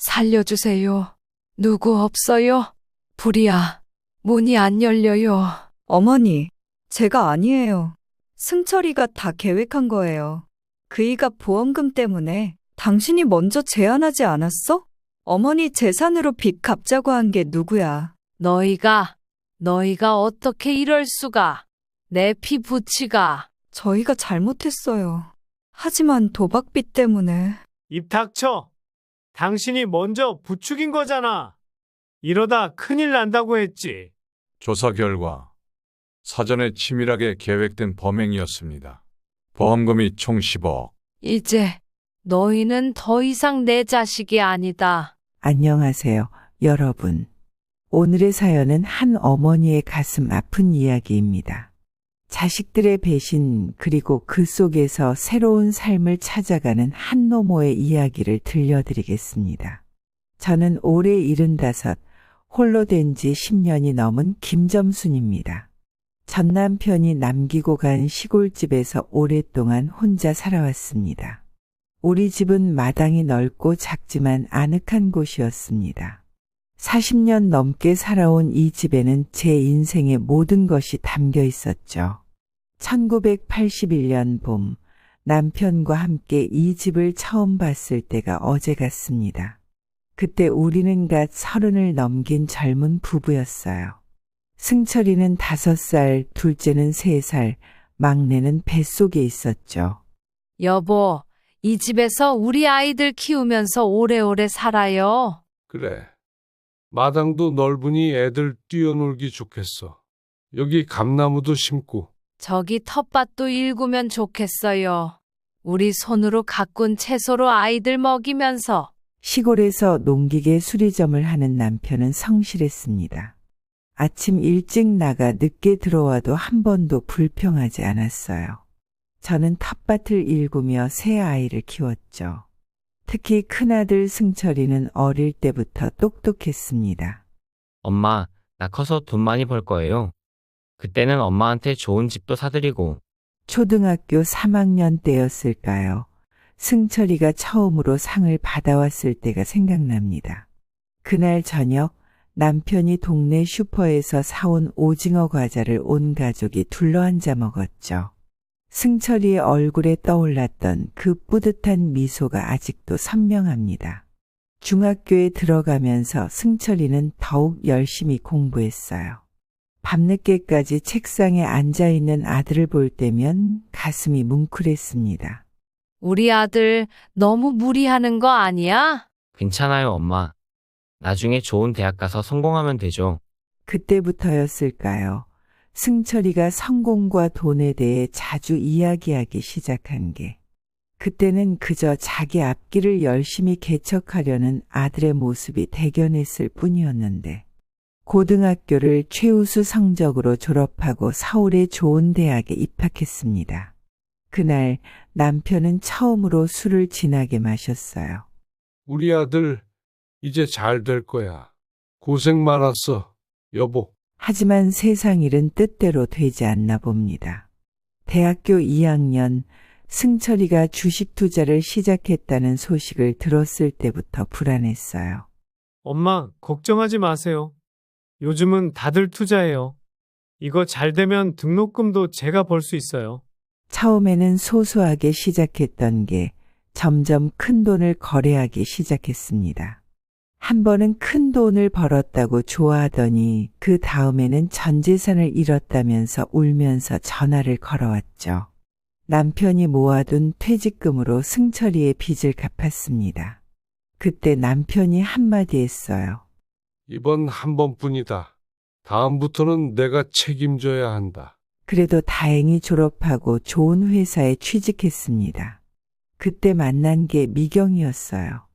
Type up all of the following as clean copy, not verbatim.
살려주세요. 누구 없어요? 불이야. 문이 안 열려요. 어머니, 제가 아니에요. 승철이가 다 계획한 거예요. 그이가 보험금 때문에 당신이 먼저 제안하지 않았어? 어머니 재산으로 빚 갚자고 한 게 누구야? 너희가 어떻게 이럴 수가? 내 피 부치가. 저희가 잘못했어요. 하지만 도박빚 때문에. 입 닥쳐. 당신이 먼저 부추긴 거잖아. 이러다 큰일 난다고 했지. 조사 결과 사전에 치밀하게 계획된 범행이었습니다. 보험금이 총 10억. 이제 너희는 더 이상 내 자식이 아니다. 안녕하세요, 여러분. 오늘의 사연은 한 어머니의 가슴 아픈 이야기입니다. 자식들의 배신 그리고 그 속에서 새로운 삶을 찾아가는 한 노모의 이야기를 들려드리겠습니다. 저는 올해 75, 홀로 된 지 10년이 넘은 김점순입니다. 전 남편이 남기고 간 시골집에서 오랫동안 혼자 살아왔습니다. 우리 집은 마당이 넓고 작지만 아늑한 곳이었습니다. 40년 넘게 살아온 이 집에는 제 인생의 모든 것이 담겨 있었죠. 1981년 봄, 남편과 함께 이 집을 처음 봤을 때가 어제 같습니다. 그때 우리는 갓 30을 넘긴 젊은 부부였어요. 승철이는 5살, 둘째는 3살, 막내는 뱃속에 있었죠. 여보, 이 집에서 우리 아이들 키우면서 오래오래 살아요. 그래. 마당도 넓으니 애들 뛰어놀기 좋겠어. 여기 감나무도 심고. 저기 텃밭도 일구면 좋겠어요. 우리 손으로 가꾼 채소로 아이들 먹이면서. 시골에서 농기계 수리점을 하는 남편은 성실했습니다. 아침 일찍 나가 늦게 들어와도 한 번도 불평하지 않았어요. 저는 텃밭을 일구며 새 아이를 키웠죠. 특히 큰아들 승철이는 어릴 때부터 똑똑했습니다. 엄마, 나 커서 돈 많이 벌 거예요. 그때는 엄마한테 좋은 집도 사드리고. 초등학교 3학년 때였을까요? 승철이가 처음으로 상을 받아왔을 때가 생각납니다. 그날 저녁 남편이 동네 슈퍼에서 사온 오징어 과자를 온 가족이 둘러앉아 먹었죠. 승철이의 얼굴에 떠올랐던 그 뿌듯한 미소가 아직도 선명합니다. 중학교에 들어가면서 승철이는 더욱 열심히 공부했어요. 밤늦게까지 책상에 앉아있는 아들을 볼 때면 가슴이 뭉클했습니다. 우리 아들 너무 무리하는 거 아니야? 괜찮아요, 엄마. 나중에 좋은 대학 가서 성공하면 되죠. 그때부터였을까요? 승철이가 성공과 돈에 대해 자주 이야기하기 시작한 게. 그때는 그저 자기 앞길을 열심히 개척하려는 아들의 모습이 대견했을 뿐이었는데 고등학교를 최우수 성적으로 졸업하고 서울의 좋은 대학에 입학했습니다. 그날 남편은 처음으로 술을 진하게 마셨어요. 우리 아들 이제 잘 될 거야. 고생 많았어, 여보. 하지만 세상 일은 뜻대로 되지 않나 봅니다. 대학교 2학년 승철이가 주식 투자를 시작했다는 소식을 들었을 때부터 불안했어요. 엄마, 걱정하지 마세요. 요즘은 다들 투자해요. 이거 잘 되면 등록금도 제가 벌 수 있어요. 처음에는 소소하게 시작했던 게 점점 큰 돈을 거래하기 시작했습니다. 한 번은 큰 돈을 벌었다고 좋아하더니 그 다음에는 전 재산을 잃었다면서 울면서 전화를 걸어왔죠. 남편이 모아둔 퇴직금으로 승철이의 빚을 갚았습니다. 그때 남편이 한마디 했어요. 이번 한 번뿐이다. 다음부터는 내가 책임져야 한다. 그래도 다행히 졸업하고 좋은 회사에 취직했습니다. 그때 만난 게 미경이었어요.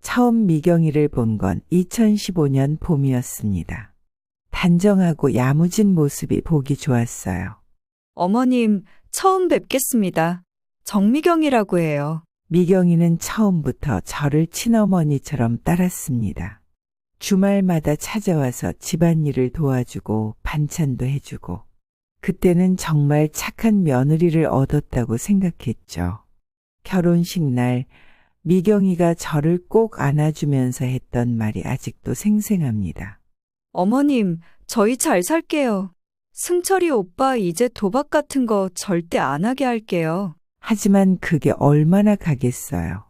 처음 미경이를 본 건 2015년 봄이었습니다. 단정하고 야무진 모습이 보기 좋았어요. 어머님, 처음 뵙겠습니다. 정미경이라고 해요. 미경이는 처음부터 저를 친어머니처럼 따랐습니다. 주말마다 찾아와서 집안일을 도와주고 반찬도 해주고 그때는 정말 착한 며느리를 얻었다고 생각했죠. 결혼식 날 미경이가 저를 꼭 안아주면서 했던 말이 아직도 생생합니다. 어머님, 저희 잘 살게요. 승철이 오빠 이제 도박 같은 거 절대 안 하게 할게요. 하지만 그게 얼마나 가겠어요.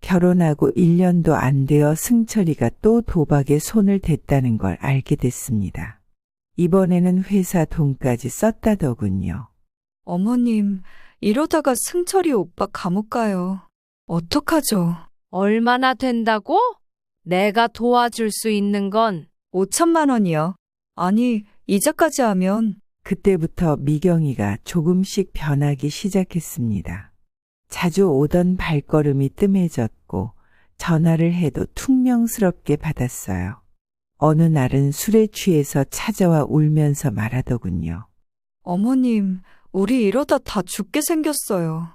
결혼하고 1년도 안 되어 승철이가 또 도박에 손을 댔다는 걸 알게 됐습니다. 이번에는 회사 돈까지 썼다더군요. 어머님, 이러다가 승철이 오빠 감옥 가요. 어떡하죠? 얼마나 된다고? 내가 도와줄 수 있는 건 5천만 원이요. 아니, 이자까지 하면 그때부터 미경이가 조금씩 변하기 시작했습니다. 자주 오던 발걸음이 뜸해졌고 전화를 해도 퉁명스럽게 받았어요. 어느 날은 술에 취해서 찾아와 울면서 말하더군요. 어머님, 우리 이러다 다 죽게 생겼어요.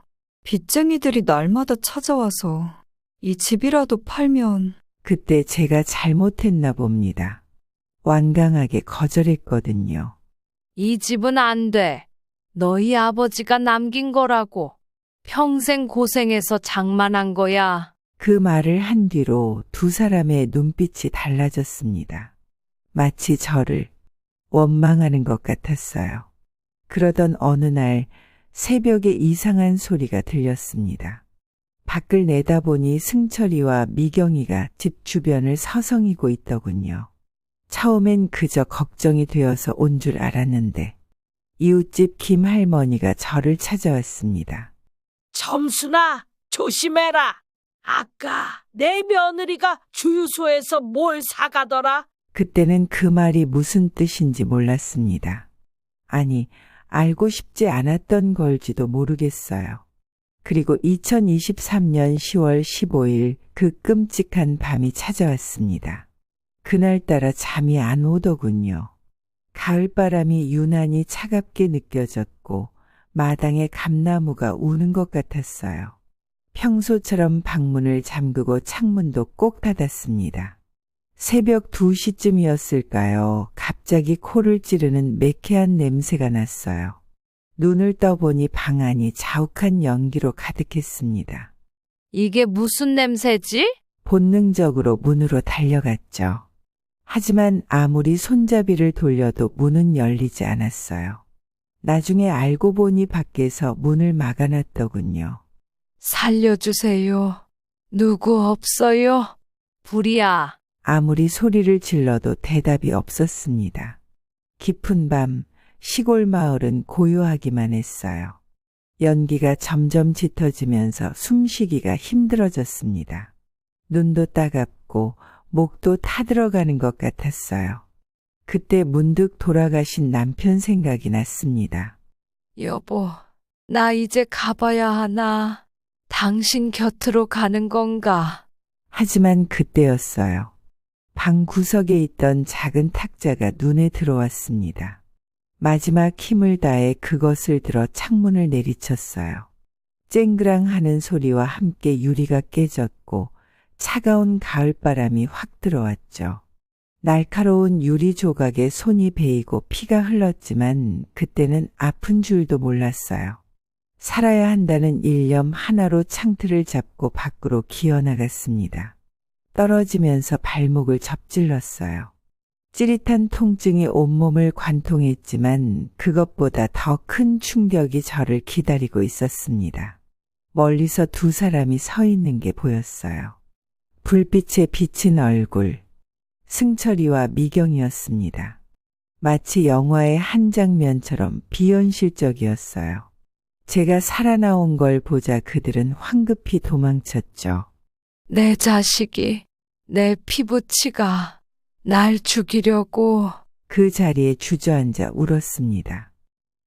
빚쟁이들이 날마다 찾아와서 이 집이라도 팔면. 그때 제가 잘못했나 봅니다. 완강하게 거절했거든요. 이 집은 안 돼. 너희 아버지가 남긴 거라고. 평생 고생해서 장만한 거야. 그 말을 한 뒤로 두 사람의 눈빛이 달라졌습니다. 마치 저를 원망하는 것 같았어요. 그러던 어느 날 새벽에 이상한 소리가 들렸습니다. 밖을 내다보니 승철이와 미경이가 집 주변을 서성이고 있더군요. 처음엔 그저 걱정이 되어서 온 줄 알았는데 이웃집 김할머니가 저를 찾아왔습니다. 점순아, 조심해라. 아까 내 며느리가 주유소에서 뭘 사가더라? 그때는 그 말이 무슨 뜻인지 몰랐습니다. 아니, 알고 싶지 않았던 걸지도 모르겠어요. 그리고 2023년 10월 15일 그 끔찍한 밤이 찾아왔습니다. 그날따라 잠이 안 오더군요. 가을바람이 유난히 차갑게 느껴졌고 마당에 감나무가 우는 것 같았어요. 평소처럼 방문을 잠그고 창문도 꼭 닫았습니다. 새벽 2시쯤이었을까요? 갑자기 코를 찌르는 매캐한 냄새가 났어요. 눈을 떠보니 방 안이 자욱한 연기로 가득했습니다. 이게 무슨 냄새지? 본능적으로 문으로 달려갔죠. 하지만 아무리 손잡이를 돌려도 문은 열리지 않았어요. 나중에 알고 보니 밖에서 문을 막아놨더군요. 살려주세요. 누구 없어요? 불이야. 아무리 소리를 질러도 대답이 없었습니다. 깊은 밤 시골 마을은 고요하기만 했어요. 연기가 점점 짙어지면서 숨쉬기가 힘들어졌습니다. 눈도 따갑고 목도 타들어가는 것 같았어요. 그때 문득 돌아가신 남편 생각이 났습니다. 여보, 나 이제 가봐야 하나? 당신 곁으로 가는 건가? 하지만 그때였어요. 방 구석에 있던 작은 탁자가 눈에 들어왔습니다. 마지막 힘을 다해 그것을 들어 창문을 내리쳤어요. 쨍그랑 하는 소리와 함께 유리가 깨졌고 차가운 가을바람이 확 들어왔죠. 날카로운 유리 조각에 손이 베이고 피가 흘렀지만 그때는 아픈 줄도 몰랐어요. 살아야 한다는 일념 하나로 창틀을 잡고 밖으로 기어나갔습니다. 떨어지면서 발목을 접질렀어요. 찌릿한 통증이 온몸을 관통했지만 그것보다 더 큰 충격이 저를 기다리고 있었습니다. 멀리서 두 사람이 서 있는 게 보였어요. 불빛에 비친 얼굴, 승철이와 미경이었습니다. 마치 영화의 한 장면처럼 비현실적이었어요. 제가 살아나온 걸 보자 그들은 황급히 도망쳤죠. 내 자식이, 내 피부치가 날 죽이려고. 그 자리에 주저앉아 울었습니다.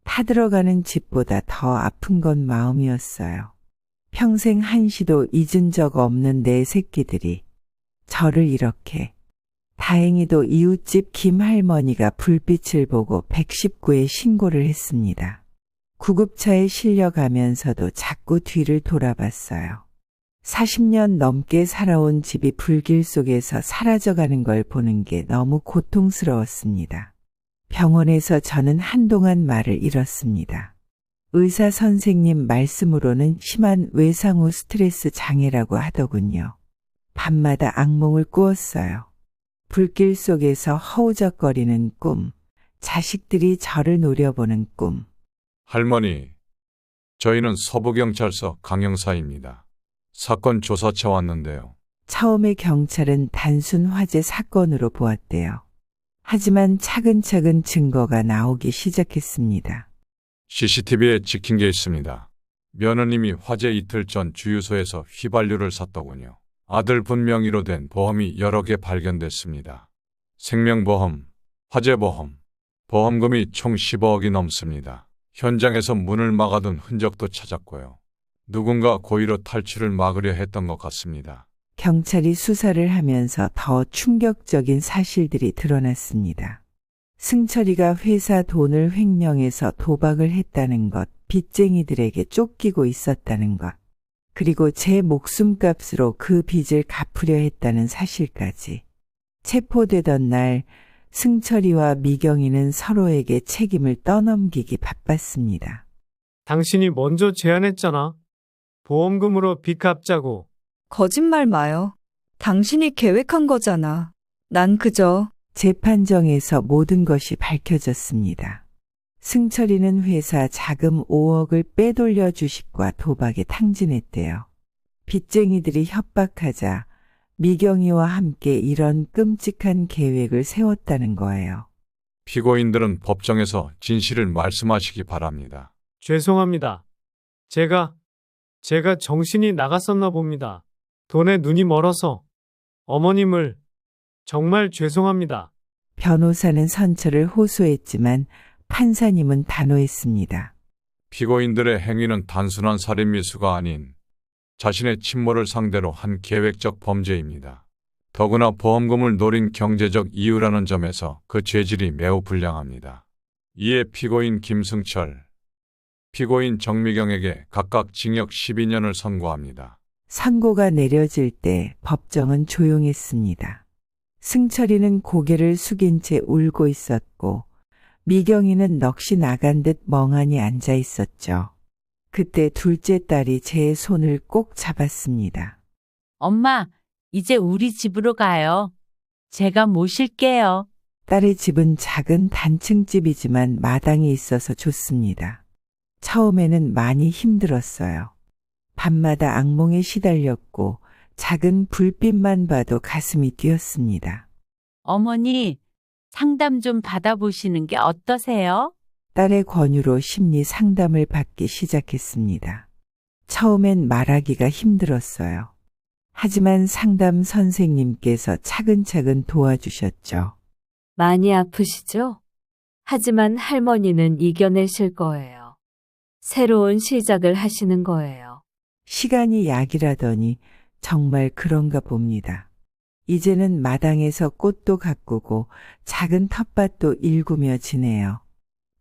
타들어가는 집보다 더 아픈 건 마음이었어요. 평생 한시도 잊은 적 없는 내 새끼들이 저를 이렇게. 다행히도 이웃집 김할머니가 불빛을 보고 119에 신고를 했습니다. 구급차에 실려가면서도 자꾸 뒤를 돌아봤어요. 40년 넘게 살아온 집이 불길 속에서 사라져가는 걸 보는 게 너무 고통스러웠습니다. 병원에서 저는 한동안 말을 잃었습니다. 의사 선생님 말씀으로는 심한 외상 후 스트레스 장애라고 하더군요. 밤마다 악몽을 꾸었어요. 불길 속에서 허우적거리는 꿈, 자식들이 저를 노려보는 꿈. 할머니, 저희는 서부경찰서 강형사입니다. 사건 조사차 왔는데요. 처음에 경찰은 단순 화재 사건으로 보았대요. 하지만 차근차근 증거가 나오기 시작했습니다. CCTV에 찍힌 게 있습니다. 며느님이 화재 이틀 전 주유소에서 휘발유를 샀더군요. 아들 분명히로 된 보험이 여러 개 발견됐습니다. 생명보험, 화재보험, 보험금이 총 10억이 넘습니다. 현장에서 문을 막아둔 흔적도 찾았고요. 누군가 고의로 탈출을 막으려 했던 것 같습니다. 경찰이 수사를 하면서 더 충격적인 사실들이 드러났습니다. 승철이가 회사 돈을 횡령해서 도박을 했다는 것, 빚쟁이들에게 쫓기고 있었다는 것, 그리고 제 목숨값으로 그 빚을 갚으려 했다는 사실까지. 체포되던 날 승철이와 미경이는 서로에게 책임을 떠넘기기 바빴습니다. 당신이 먼저 제안했잖아. 보험금으로 빚 갚자고. 거짓말 마요. 당신이 계획한 거잖아. 난 그저 재판정에서 모든 것이 밝혀졌습니다. 승철이는 회사 자금 5억을 빼돌려 주식과 도박에 탕진했대요. 빚쟁이들이 협박하자 미경이와 함께 이런 끔찍한 계획을 세웠다는 거예요. 피고인들은 법정에서 진실을 말씀하시기 바랍니다. 죄송합니다. 제가 정신이 나갔었나 봅니다. 돈에 눈이 멀어서 어머님을 정말 죄송합니다. 변호사는 선처를 호소했지만 판사님은 단호했습니다. 피고인들의 행위는 단순한 살인미수가 아닌 자신의 친모를 상대로 한 계획적 범죄입니다. 더구나 보험금을 노린 경제적 이유라는 점에서 그 죄질이 매우 불량합니다. 이에 피고인 김승철, 피고인 정미경에게 각각 징역 12년을 선고합니다. 선고가 내려질 때 법정은 조용했습니다. 승철이는 고개를 숙인 채 울고 있었고 미경이는 넋이 나간 듯 멍하니 앉아 있었죠. 그때 둘째 딸이 제 손을 꼭 잡았습니다. 엄마, 이제 우리 집으로 가요. 제가 모실게요. 딸의 집은 작은 단층집이지만 마당이 있어서 좋습니다. 처음에는 많이 힘들었어요. 밤마다 악몽에 시달렸고 작은 불빛만 봐도 가슴이 뛰었습니다. 어머니, 상담 좀 받아보시는 게 어떠세요? 딸의 권유로 심리 상담을 받기 시작했습니다. 처음엔 말하기가 힘들었어요. 하지만 상담 선생님께서 차근차근 도와주셨죠. 많이 아프시죠? 하지만 할머니는 이겨내실 거예요. 새로운 시작을 하시는 거예요. 시간이 약이라더니 정말 그런가 봅니다. 이제는 마당에서 꽃도 가꾸고 작은 텃밭도 일구며 지내요.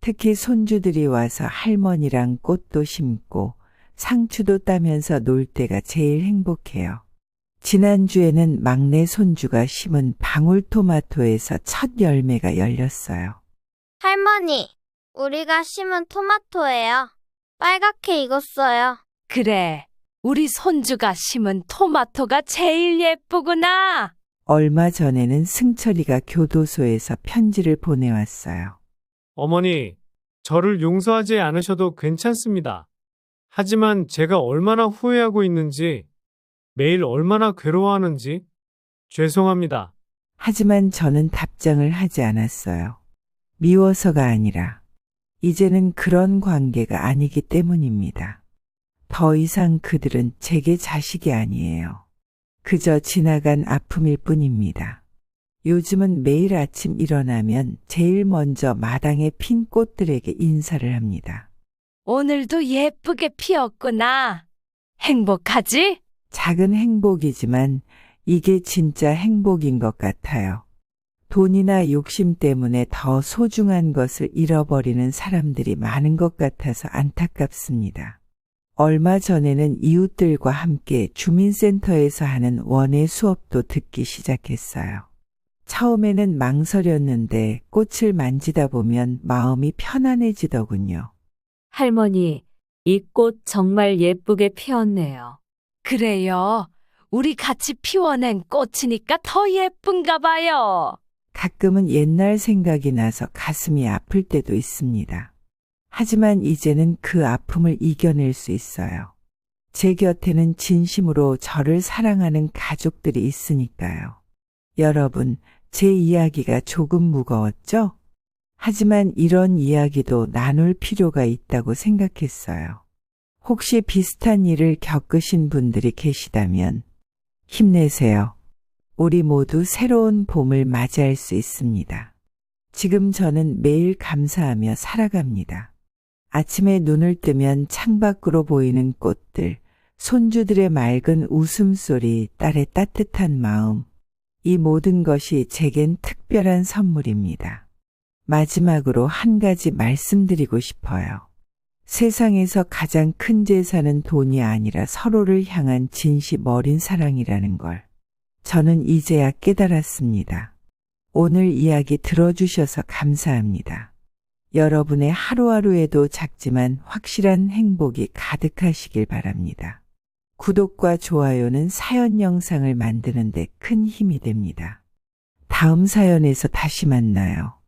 특히 손주들이 와서 할머니랑 꽃도 심고 상추도 따면서 놀 때가 제일 행복해요. 지난주에는 막내 손주가 심은 방울토마토에서 첫 열매가 열렸어요. 할머니, 우리가 심은 토마토예요. 빨갛게 익었어요. 그래, 우리 손주가 심은 토마토가 제일 예쁘구나. 얼마 전에는 승철이가 교도소에서 편지를 보내왔어요. 어머니, 저를 용서하지 않으셔도 괜찮습니다. 하지만 제가 얼마나 후회하고 있는지, 매일 얼마나 괴로워하는지 죄송합니다. 하지만 저는 답장을 하지 않았어요. 미워서가 아니라 이제는 그런 관계가 아니기 때문입니다. 더 이상 그들은 제게 자식이 아니에요. 그저 지나간 아픔일 뿐입니다. 요즘은 매일 아침 일어나면 제일 먼저 마당에 핀 꽃들에게 인사를 합니다. 오늘도 예쁘게 피었구나. 행복하지? 작은 행복이지만 이게 진짜 행복인 것 같아요. 돈이나 욕심 때문에 더 소중한 것을 잃어버리는 사람들이 많은 것 같아서 안타깝습니다. 얼마 전에는 이웃들과 함께 주민센터에서 하는 원예 수업도 듣기 시작했어요. 처음에는 망설였는데 꽃을 만지다 보면 마음이 편안해지더군요. 할머니, 이 꽃 정말 예쁘게 피었네요. 그래요. 우리 같이 피워낸 꽃이니까 더 예쁜가 봐요. 가끔은 옛날 생각이 나서 가슴이 아플 때도 있습니다. 하지만 이제는 그 아픔을 이겨낼 수 있어요. 제 곁에는 진심으로 저를 사랑하는 가족들이 있으니까요. 여러분, 제 이야기가 조금 무거웠죠? 하지만 이런 이야기도 나눌 필요가 있다고 생각했어요. 혹시 비슷한 일을 겪으신 분들이 계시다면 힘내세요. 우리 모두 새로운 봄을 맞이할 수 있습니다. 지금 저는 매일 감사하며 살아갑니다. 아침에 눈을 뜨면 창밖으로 보이는 꽃들, 손주들의 맑은 웃음소리, 딸의 따뜻한 마음, 이 모든 것이 제겐 특별한 선물입니다. 마지막으로 한 가지 말씀드리고 싶어요. 세상에서 가장 큰 재산은 돈이 아니라 서로를 향한 진심 어린 사랑이라는 걸 저는 이제야 깨달았습니다. 오늘 이야기 들어주셔서 감사합니다. 여러분의 하루하루에도 작지만 확실한 행복이 가득하시길 바랍니다. 구독과 좋아요는 사연 영상을 만드는 데 큰 힘이 됩니다. 다음 사연에서 다시 만나요.